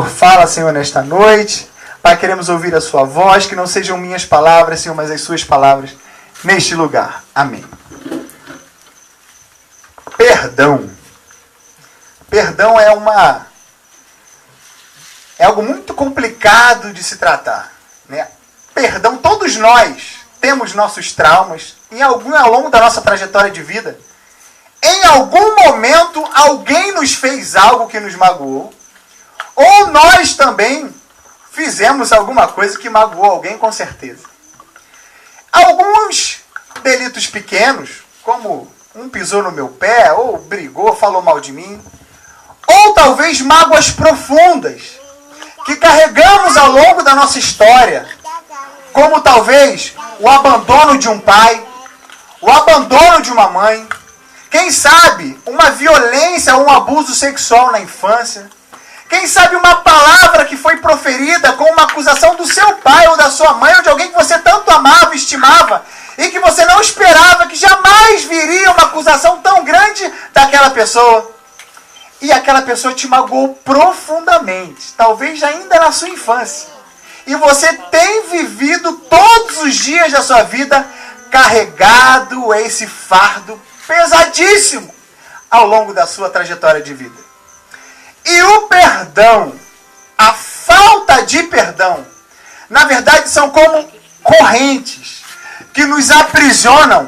Fala, Senhor, nesta noite. Pai, queremos ouvir a sua voz, que não sejam minhas palavras, Senhor, mas as suas palavras neste lugar. Amém. Perdão. Perdão é algo muito complicado de se tratar, né? Perdão, todos nós temos nossos traumas, ao longo da nossa trajetória de vida. Em algum momento, alguém nos fez algo que nos magoou, ou nós também fizemos alguma coisa que magoou alguém, com certeza. Alguns delitos pequenos, como um pisou no meu pé, ou brigou, falou mal de mim, ou talvez mágoas profundas, que carregamos ao longo da nossa história, como talvez o abandono de um pai, o abandono de uma mãe, quem sabe uma violência ou um abuso sexual na infância, quem sabe uma palavra que foi proferida com uma acusação do seu pai ou da sua mãe ou de alguém que você tanto amava e estimava e que você não esperava que jamais viria uma acusação tão grande daquela pessoa. E aquela pessoa te magoou profundamente, talvez ainda na sua infância. E você tem vivido todos os dias da sua vida carregado esse fardo pesadíssimo ao longo da sua trajetória de vida. E o perdão, a falta de perdão, na verdade são como correntes que nos aprisionam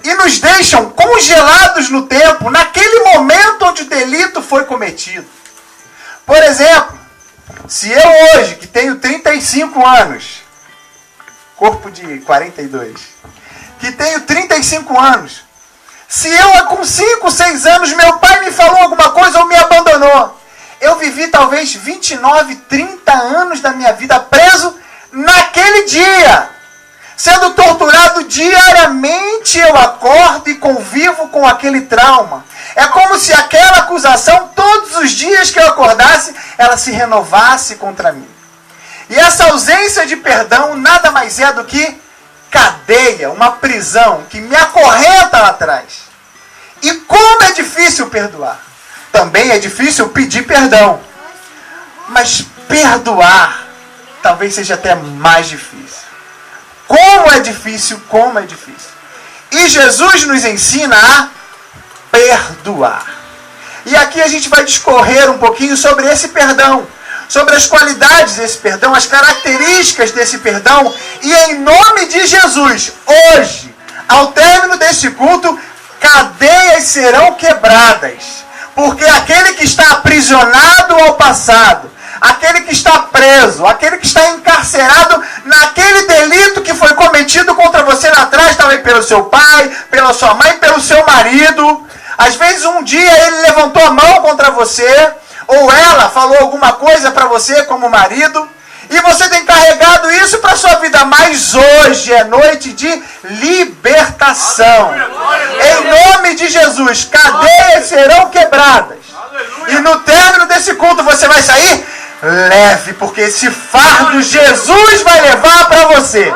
e nos deixam congelados no tempo, naquele momento onde o delito foi cometido. Por exemplo, se eu hoje, que tenho 35 anos, corpo de 42, que tenho 35 anos, se eu com 5, 6 anos, meu pai me falou alguma coisa ou me abandonou, eu vivi talvez 29, 30 anos da minha vida preso naquele dia. Sendo torturado diariamente, eu acordo e convivo com aquele trauma. É como se aquela acusação, todos os dias que eu acordasse, ela se renovasse contra mim. E essa ausência de perdão nada mais é do que cadeia, uma prisão que me acorrenta lá atrás. E como é difícil perdoar. Também é difícil pedir perdão. Mas perdoar talvez seja até mais difícil. Como é difícil, como é difícil. E Jesus nos ensina a perdoar. E aqui a gente vai discorrer um pouquinho sobre esse perdão, sobre as qualidades desse perdão, as características desse perdão. E em nome de Jesus, hoje, ao término deste culto, cadeias serão quebradas. Porque aquele que está aprisionado ao passado, aquele que está preso, aquele que está encarcerado naquele delito que foi cometido contra você lá atrás, talvez pelo seu pai, pela sua mãe, pelo seu marido. Às vezes um dia ele levantou a mão contra você, ou ela falou alguma coisa para você como marido, e você tem carregado isso para a sua vida. Mas hoje é noite de libertação. Em nome de Jesus, cadeias serão quebradas. E no término desse culto você vai sair leve, porque esse fardo Jesus vai levar para você.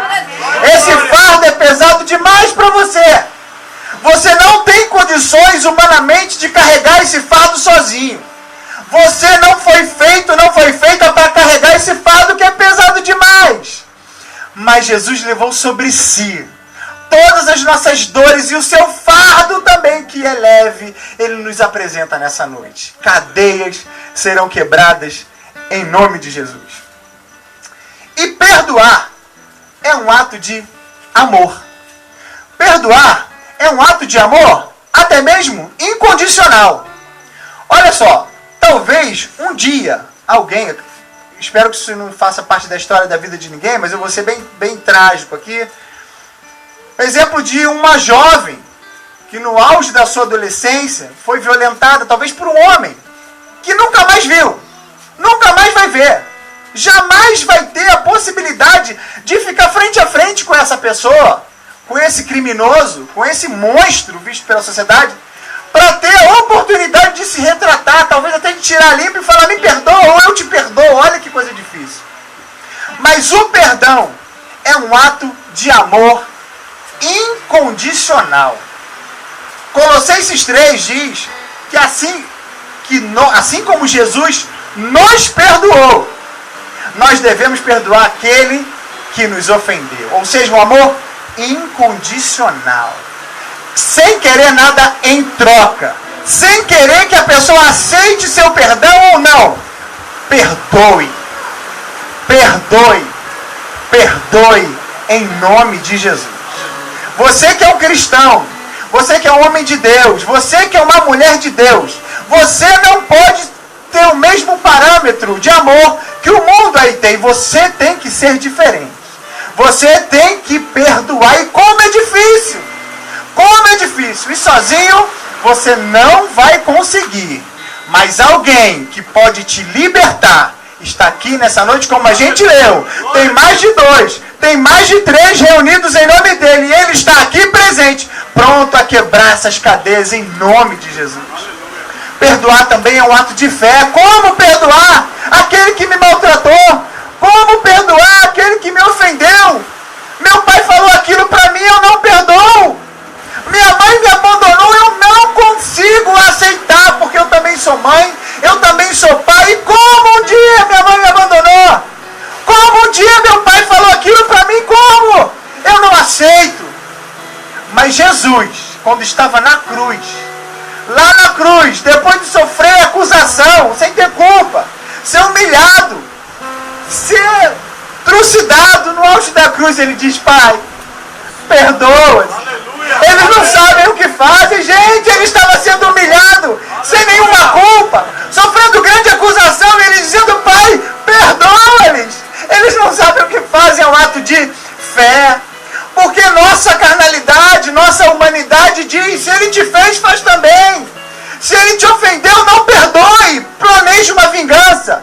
Esse fardo é pesado demais para você. Você não tem condições humanamente de carregar esse fardo sozinho. Você não foi feita para carregar esse fardo que é pesado demais. Mas Jesus levou sobre si todas as nossas dores e o seu fardo também, que é leve, ele nos apresenta nessa noite. Cadeias serão quebradas em nome de Jesus. E perdoar é um ato de amor. Perdoar é um ato de amor até mesmo incondicional. Olha só, talvez um dia alguém, espero que isso não faça parte da história da vida de ninguém, mas eu vou ser bem trágico aqui. Exemplo de uma jovem que no auge da sua adolescência foi violentada, talvez por um homem que nunca mais viu, nunca mais vai ver, jamais vai ter a possibilidade de ficar frente a frente com essa pessoa, com esse criminoso, com esse monstro visto pela sociedade, para ter a oportunidade de se retratar, talvez até de tirar limpo e falar, me perdoa ou eu te perdoo. Olha que coisa difícil. Mas o perdão é um ato de amor incondicional. Colossenses 3 diz que assim como Jesus nos perdoou, nós devemos perdoar aquele que nos ofendeu. Ou seja, um amor incondicional. Sem querer nada em troca. Sem querer que a pessoa aceite seu perdão ou não. Perdoe. Perdoe. Perdoe em nome de Jesus. Você que é um cristão, você que é um homem de Deus, você que é uma mulher de Deus, você não pode ter o mesmo parâmetro de amor que o mundo aí tem. Você tem que ser diferente. Você tem que perdoar. E como é difícil! Como é difícil! E sozinho você não vai conseguir. Mas alguém que pode te libertar está aqui nessa noite, como a gente leu. Tem mais de 2, tem mais de 3 reunidos em nome dele. E ele está aqui presente, pronto a quebrar essas cadeias em nome de Jesus. Perdoar também é um ato de fé. Como perdoar aquele que me maltratou? Como perdoar aquele que me ofendeu? Meu pai falou aquilo para mim, eu não perdoo. Minha mãe me abandonou, eu não consigo aceitar, porque eu também sou mãe, eu também sou pai. E como um dia minha mãe me abandonou? Como um dia meu pai falou aquilo para mim? Como? Eu não aceito. Mas Jesus, quando estava na cruz, lá na cruz, depois de sofrer acusação, sem ter culpa, ser humilhado, ser trucidado no auge da cruz, ele diz: Pai, perdoa-os. Eles não sabem o que fazem. Gente, ele estava sendo humilhado, sem nenhuma culpa, sofrendo grande acusação, e ele dizendo: Pai, perdoa-lhes. Eles não sabem o que fazem, é um ato de fé. Porque nossa carnalidade, nossa humanidade diz: se ele te fez, faz também. Se ele te ofendeu, não perdoe, planeje uma vingança.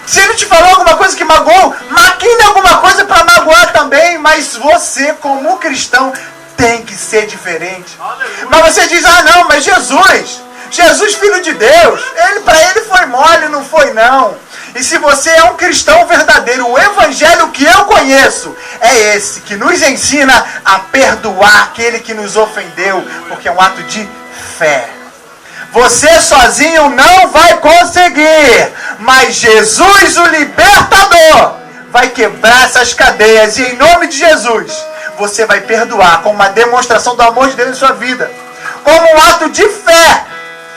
Se ele te falou alguma coisa que magoou, maquine alguma coisa para magoar também. Mas você, como cristão, tem que ser diferente. Aleluia. Mas você diz: ah não, mas Jesus filho de Deus, para ele foi mole, não foi não. E se você é um cristão verdadeiro, o evangelho que eu conheço é esse, que nos ensina a perdoar aquele que nos ofendeu, porque é um ato de fé. Você sozinho não vai conseguir, mas Jesus, o libertador, vai quebrar essas cadeias, e em nome de Jesus, você vai perdoar como uma demonstração do amor de Deus em sua vida, como um ato de fé.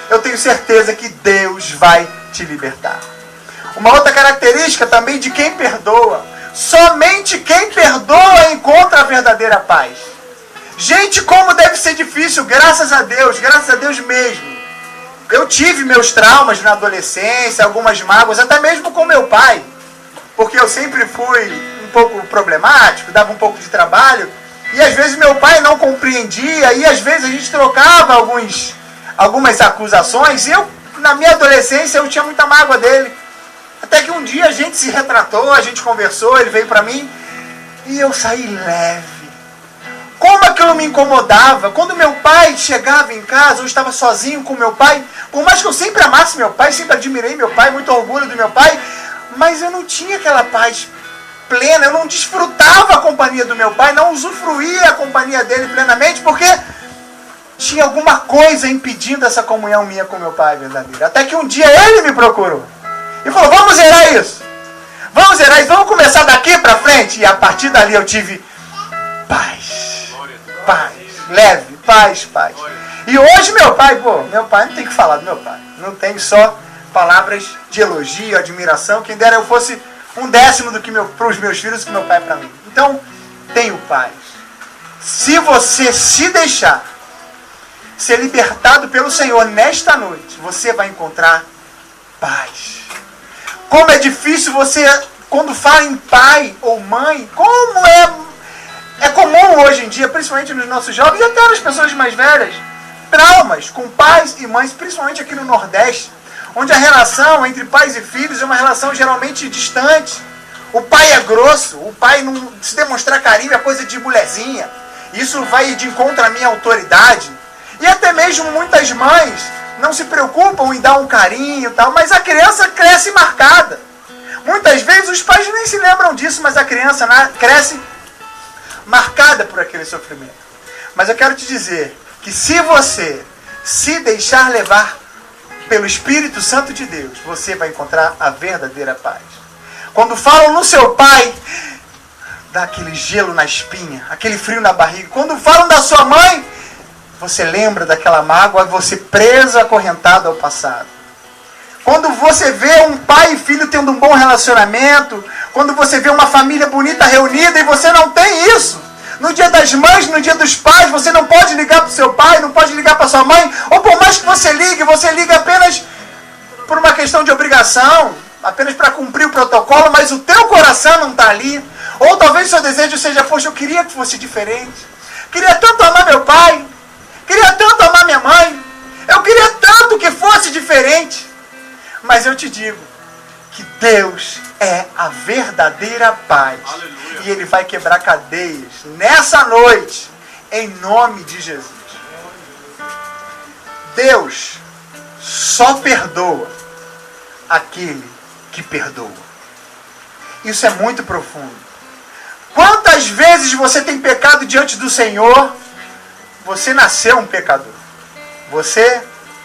Eu tenho certeza que Deus vai te libertar. Uma outra característica também de quem perdoa: somente quem perdoa encontra a verdadeira paz. Gente, como deve ser difícil, graças a Deus mesmo. Eu tive meus traumas na adolescência, algumas mágoas, até mesmo com meu pai, porque eu sempre fui um pouco problemático, dava um pouco de trabalho, e às vezes meu pai não compreendia, e às vezes a gente trocava algumas acusações, e eu, na minha adolescência, eu tinha muita mágoa dele. Até que um dia a gente se retratou, a gente conversou, ele veio para mim, e eu saí leve. Como aquilo me incomodava. Quando meu pai chegava em casa, eu estava sozinho com meu pai, por mais que eu sempre amasse meu pai, sempre admirei meu pai, muito orgulho do meu pai, mas eu não tinha aquela paz plena, eu não desfrutava a companhia do meu pai, não usufruía a companhia dele plenamente, porque tinha alguma coisa impedindo essa comunhão minha com meu pai verdadeiro. Até que um dia ele me procurou e falou: vamos zerar isso, vamos começar daqui para frente. E a partir dali eu tive paz, leve, paz. E hoje meu pai não tem que falar do meu pai, não tem só palavras de elogio, admiração, quem dera eu fosse 1/10 do que para os meus filhos, que meu pai é para mim. Então, tenho paz. Se você se deixar ser libertado pelo Senhor nesta noite, você vai encontrar paz. Como é difícil você, quando fala em pai ou mãe, como é comum hoje em dia, principalmente nos nossos jovens e até nas pessoas mais velhas, traumas com pais e mães, principalmente aqui no Nordeste, onde a relação entre pais e filhos é uma relação geralmente distante. O pai é grosso, o pai não se demonstrar carinho é coisa de mulherzinha. Isso vai de encontro à minha autoridade. E até mesmo muitas mães não se preocupam em dar um carinho e tal, mas a criança cresce marcada. Muitas vezes os pais nem se lembram disso, mas a criança cresce marcada por aquele sofrimento. Mas eu quero te dizer que se você se deixar levar pelo Espírito Santo de Deus, você vai encontrar a verdadeira paz. Quando falam no seu pai, dá aquele gelo na espinha, aquele frio na barriga. Quando falam da sua mãe, você lembra daquela mágoa, você preso, acorrentado ao passado. Quando você vê um pai e filho tendo um bom relacionamento, quando você vê uma família bonita reunida e você não tem isso, no dia das mães, no dia dos pais, você não pode ligar para o seu pai, não pode ligar para sua mãe, ou por mais que você liga apenas por uma questão de obrigação, apenas para cumprir o protocolo, mas o teu coração não está ali. Ou talvez o seu desejo seja, poxa, eu queria que fosse diferente. Queria tanto amar meu pai, queria tanto amar minha mãe, eu queria tanto que fosse diferente. Mas eu te digo que Deus é a verdadeira paz. Aleluia. E Ele vai quebrar cadeias nessa noite, em nome de Jesus. Deus só perdoa aquele que perdoa. Isso é muito profundo. Quantas vezes você tem pecado diante do Senhor? Você nasceu um pecador. Você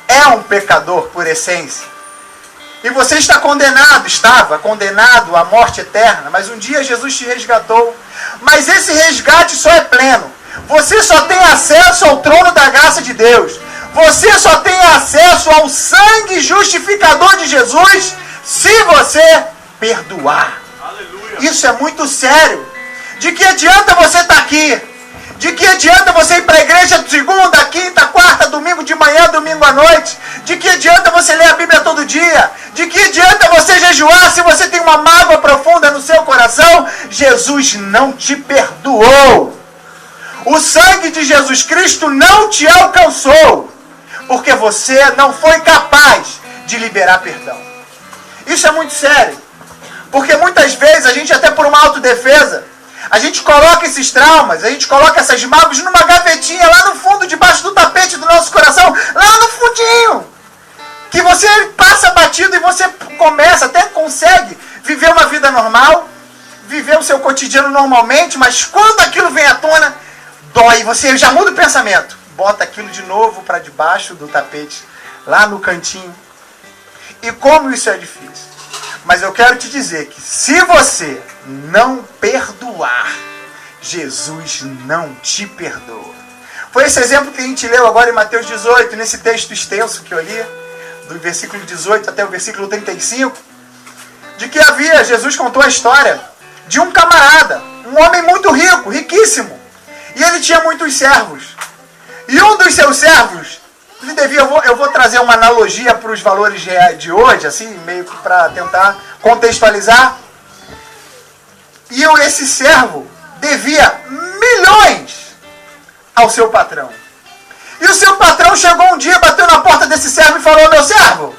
é um pecador por essência. E você está condenado, estava condenado à morte eterna, mas um dia Jesus te resgatou. Mas esse resgate só é pleno. Você só tem acesso ao trono da graça de Deus. Você só tem acesso ao sangue justificador de Jesus se você perdoar. Aleluia. Isso é muito sério. De que adianta você estar aqui? De que adianta você ir para a igreja segunda, quinta, quarta, domingo de manhã, domingo à noite? De que adianta você ler a Bíblia todo dia? De que adianta você jejuar se você tem uma mágoa profunda no seu coração? Jesus não te perdoou. O sangue de Jesus Cristo não te alcançou, porque você não foi capaz de liberar perdão. Isso é muito sério, porque muitas vezes a gente, até por uma autodefesa, a gente coloca esses traumas, a gente coloca essas mágoas numa gavetinha lá no fundo, debaixo do tapete do nosso coração, lá no fundinho, que você passa batido e você começa, até consegue viver uma vida normal, viver o seu cotidiano normalmente, mas quando aquilo vem à tona, dói, você já muda o pensamento, bota aquilo de novo para debaixo do tapete, lá no cantinho. E como isso é difícil. Mas eu quero te dizer que se você não perdoar, Jesus não te perdoa. Foi esse exemplo que a gente leu agora em Mateus 18, nesse texto extenso que eu li, do versículo 18 até o versículo 35, de que Jesus contou a história de um camarada, um homem muito rico, riquíssimo, e ele tinha muitos servos. E um dos seus servos, eu vou trazer uma analogia para os valores de hoje, assim, meio que para tentar contextualizar. E esse servo devia milhões ao seu patrão. E o seu patrão chegou um dia, bateu na porta desse servo e falou: meu servo,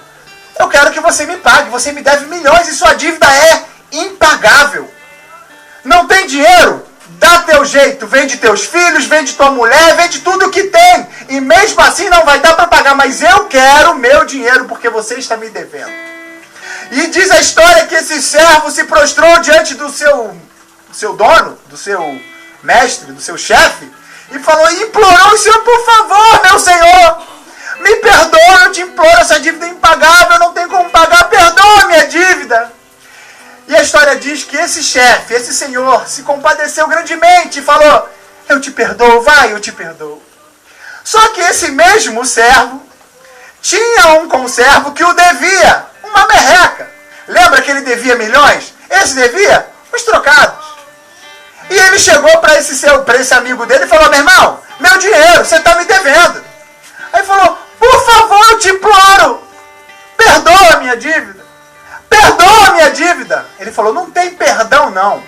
eu quero que você me pague, você me deve milhões e sua dívida é impagável. Não tem dinheiro? Dá teu jeito, vende teus filhos, vende tua mulher, vende tudo o que tem. E mesmo assim não vai dar para pagar, mas eu quero meu dinheiro porque você está me devendo. E diz a história que esse servo se prostrou diante do seu dono, do seu mestre, do seu chefe, e falou, implorou o Senhor, por favor, meu Senhor, me perdoa, eu te imploro, essa dívida é impagável, eu não tenho como pagar, perdoa a minha dívida. E a história diz que esse chefe, esse senhor, se compadeceu grandemente e falou, eu te perdoo, vai, eu te perdoo. Só que esse mesmo servo tinha um conservo que o devia uma merreca. Lembra que ele devia milhões? Esse devia os trocados. E ele chegou para esse amigo dele e falou, meu irmão, meu dinheiro, você está me devendo. Aí falou, por favor, eu te imploro, perdoa a minha dívida. Perdoa a minha dívida. Ele falou, não tem perdão não.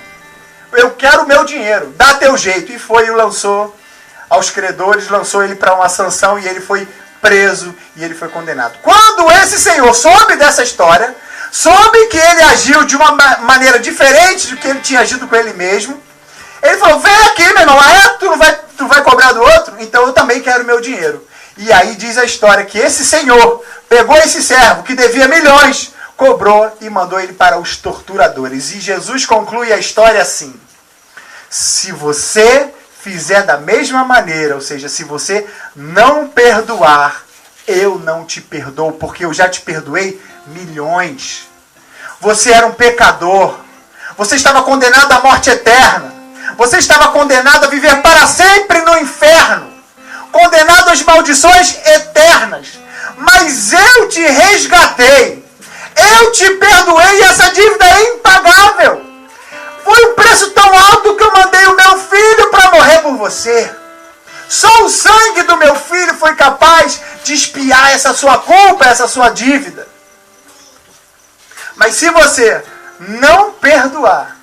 Eu quero o meu dinheiro, dá teu jeito. E foi e o lançou aos credores, lançou ele para uma sanção e ele foi preso e ele foi condenado. Quando esse senhor soube dessa história, soube que ele agiu de uma maneira diferente do que ele tinha agido com ele mesmo, ele falou, vem aqui, meu irmão, tu vai cobrar do outro? Então eu também quero o meu dinheiro. E aí diz a história que esse senhor pegou esse servo que devia milhões, cobrou e mandou ele para os torturadores. E Jesus conclui a história assim, se você fizer da mesma maneira, ou seja, se você não perdoar, eu não te perdoo, porque eu já te perdoei milhões. Você era um pecador. Você estava condenado à morte eterna. Você estava condenado a viver para sempre no inferno. Condenado às maldições eternas. Mas eu te resgatei. Eu te perdoei e essa dívida é impagável. Foi um preço tão alto que eu mandei o meu filho para morrer por você. Só o sangue do meu filho foi capaz de expiar essa sua culpa, essa sua dívida. Mas se você não perdoar,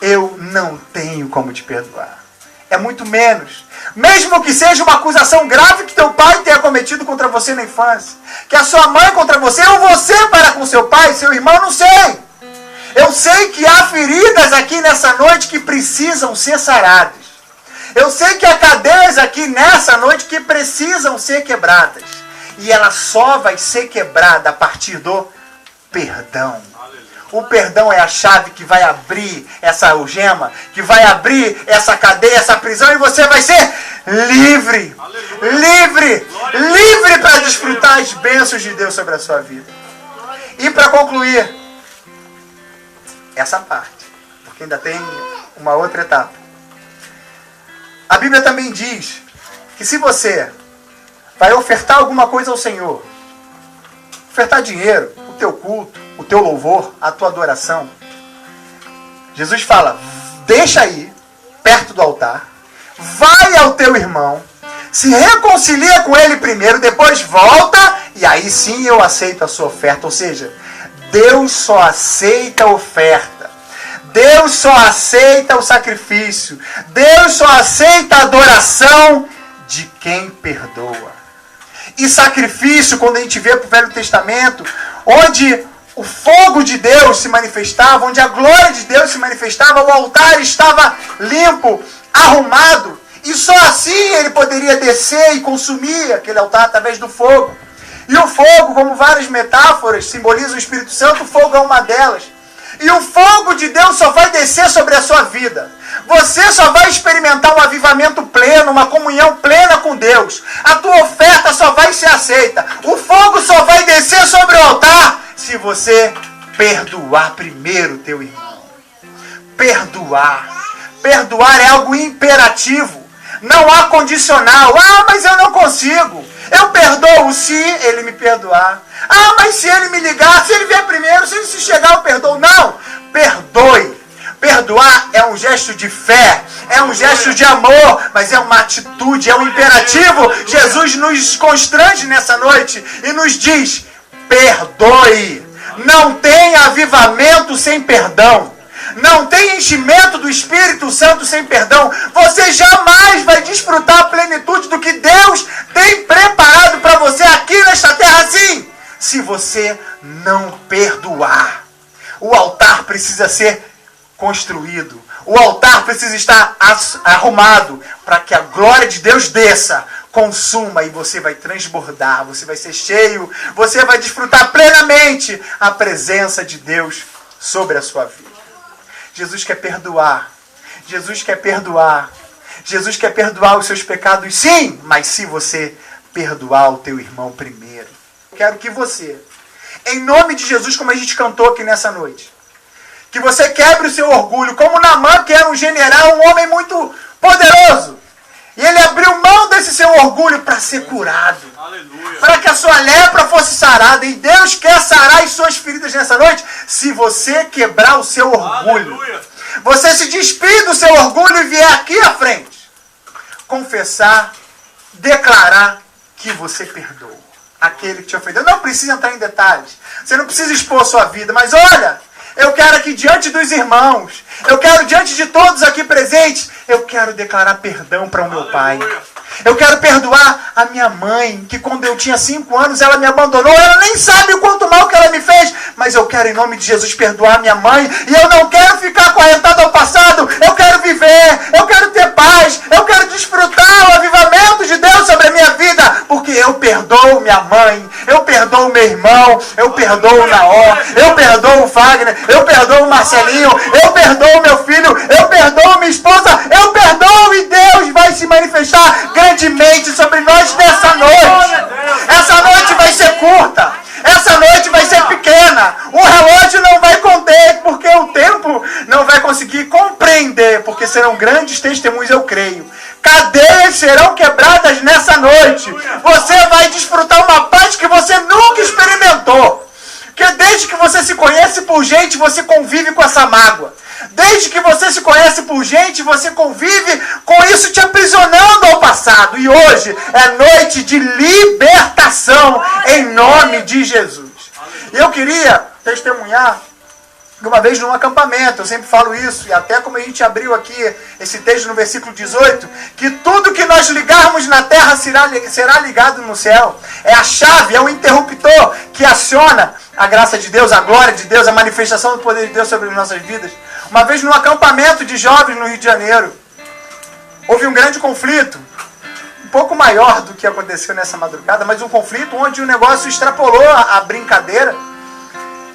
eu não tenho como te perdoar. É muito menos. Mesmo que seja uma acusação grave que teu pai tenha cometido contra você na infância, que a sua mãe contra você, ou você para com seu pai, seu irmão, não sei. Eu sei que há feridas aqui nessa noite que precisam ser saradas. Eu sei que há cadeias aqui nessa noite que precisam ser quebradas. E ela só vai ser quebrada a partir do perdão. O perdão é a chave que vai abrir essa algema, que vai abrir essa cadeia, essa prisão, e você vai ser livre. Livre! Livre para desfrutar as bênçãos de Deus sobre a sua vida. E para concluir essa parte, porque ainda tem uma outra etapa. A Bíblia também diz que se você vai ofertar alguma coisa ao Senhor, ofertar dinheiro, o teu culto, o teu louvor, a tua adoração, Jesus fala, deixa aí, perto do altar, vai ao teu irmão, se reconcilia com ele primeiro, depois volta, e aí sim eu aceito a sua oferta. Ou seja, Deus só aceita a oferta. Deus só aceita o sacrifício. Deus só aceita a adoração de quem perdoa. E sacrifício, quando a gente vê para o Velho Testamento, onde o fogo de Deus se manifestava, onde a glória de Deus se manifestava, o altar estava limpo, arrumado, e só assim ele poderia descer e consumir aquele altar através do fogo. E o fogo, como várias metáforas simbolizam o Espírito Santo, o fogo é uma delas. E o fogo de Deus só vai descer sobre a sua vida. Você só vai experimentar um avivamento pleno, uma comunhão plena com Deus. A tua oferta só vai ser aceita. O fogo só vai descer sobre o altar se você perdoar primeiro teu irmão. Perdoar. Perdoar é algo imperativo. Não há condicional. Ah, mas eu não consigo. Eu perdoo se ele me perdoar. Ah, mas se ele me ligar, se ele vier primeiro, se ele se chegar, eu perdoo. Não, perdoe. Perdoar é um gesto de fé, é um gesto de amor, mas é uma atitude, é um imperativo. Jesus nos constrange nessa noite e nos diz, perdoe. Não tem avivamento sem perdão. Não tem enchimento do Espírito Santo sem perdão. Você jamais vai desfrutar a plenitude do que Deus tem preparado para você aqui nesta terra assim, se você não perdoar. O altar precisa ser construído. O altar precisa estar arrumado para que a glória de Deus desça, consuma, e você vai transbordar, você vai ser cheio, você vai desfrutar plenamente a presença de Deus sobre a sua vida. Jesus quer perdoar. Jesus quer perdoar. Jesus quer perdoar os seus pecados, sim, mas se você perdoar o teu irmão primeiro. Eu quero que você, em nome de Jesus, como a gente cantou aqui nessa noite, que você quebre o seu orgulho, como Naamã, que era um general, um homem muito poderoso. E ele abriu mão desse seu orgulho para ser curado. Aleluia. Para que a sua lepra fosse sarada. E Deus quer sarar as suas feridas nessa noite, se você quebrar o seu orgulho. Aleluia. Você se despir do seu orgulho e vier aqui à frente. Confessar, declarar que você perdoa aquele que te ofendeu. Não precisa entrar em detalhes. Você não precisa expor sua vida. Mas olha, eu quero aqui diante dos irmãos, eu quero diante de todos aqui presentes, eu quero declarar perdão para o meu pai. Eu quero perdoar a minha mãe, que quando eu tinha 5 anos ela me abandonou. Ela nem sabe o quanto mal que ela me fez, mas eu quero em nome de Jesus perdoar a minha mãe. E eu não quero ficar acorrentado ao passado. Eu quero viver, eu quero ter paz, eu quero desfrutar o avivamento de Deus sobre a minha vida, porque eu perdoo minha mãe, eu perdoo meu irmão, eu perdoo o Naó, eu perdoo o Fagner, eu perdoo o Marcelinho, eu perdoo meu filho, eu perdoo minha esposa, eu perdoo, e Deus vai se manifestar grandemente sobre nós nessa noite. Essa porque serão grandes testemunhos, eu creio. Cadeias serão quebradas nessa noite. Você vai desfrutar uma paz que você nunca experimentou. Porque desde que você se conhece por gente, você convive com essa mágoa. Desde que você se conhece por gente, você convive com isso te aprisionando ao passado. E hoje é noite de libertação em nome de Jesus. E eu queria testemunhar de uma vez num acampamento, eu sempre falo isso, e até como a gente abriu aqui esse texto no versículo 18, que tudo que nós ligarmos na terra será ligado no céu. É a chave, é o interruptor que aciona a graça de Deus, a glória de Deus, a manifestação do poder de Deus sobre as nossas vidas. Uma vez num acampamento de jovens no Rio de Janeiro, houve um grande conflito, um pouco maior do que aconteceu nessa madrugada, mas um conflito onde o negócio extrapolou a brincadeira.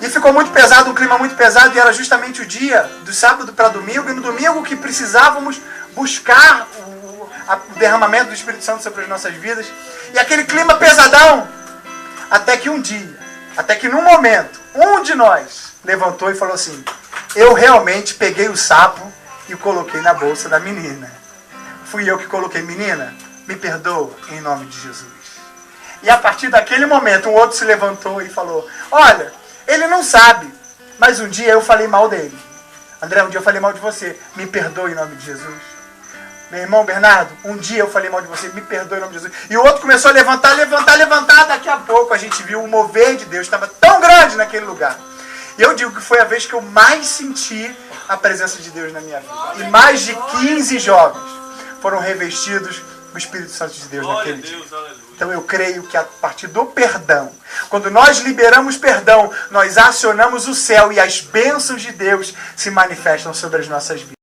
E ficou muito pesado, um clima muito pesado, e era justamente o dia do sábado para domingo, e no domingo que precisávamos buscar o derramamento do Espírito Santo sobre as nossas vidas. E aquele clima pesadão, até que num momento, um de nós levantou e falou assim: eu realmente peguei o sapo e o coloquei na bolsa da menina. Fui eu que coloquei, menina, me perdoa em nome de Jesus. E a partir daquele momento, um outro se levantou e falou: olha, ele não sabe, mas um dia eu falei mal dele. André, um dia eu falei mal de você, me perdoe em nome de Jesus. Meu irmão Bernardo, um dia eu falei mal de você, me perdoe em nome de Jesus. E o outro começou a levantar. Daqui a pouco a gente viu o mover de Deus, estava tão grande naquele lugar. E eu digo que foi a vez que eu mais senti a presença de Deus na minha vida. E mais de 15 jovens foram revestidos do Espírito Santo de Deus naquele dia. Então eu creio que a partir do perdão, quando nós liberamos perdão, nós acionamos o céu e as bênçãos de Deus se manifestam sobre as nossas vidas.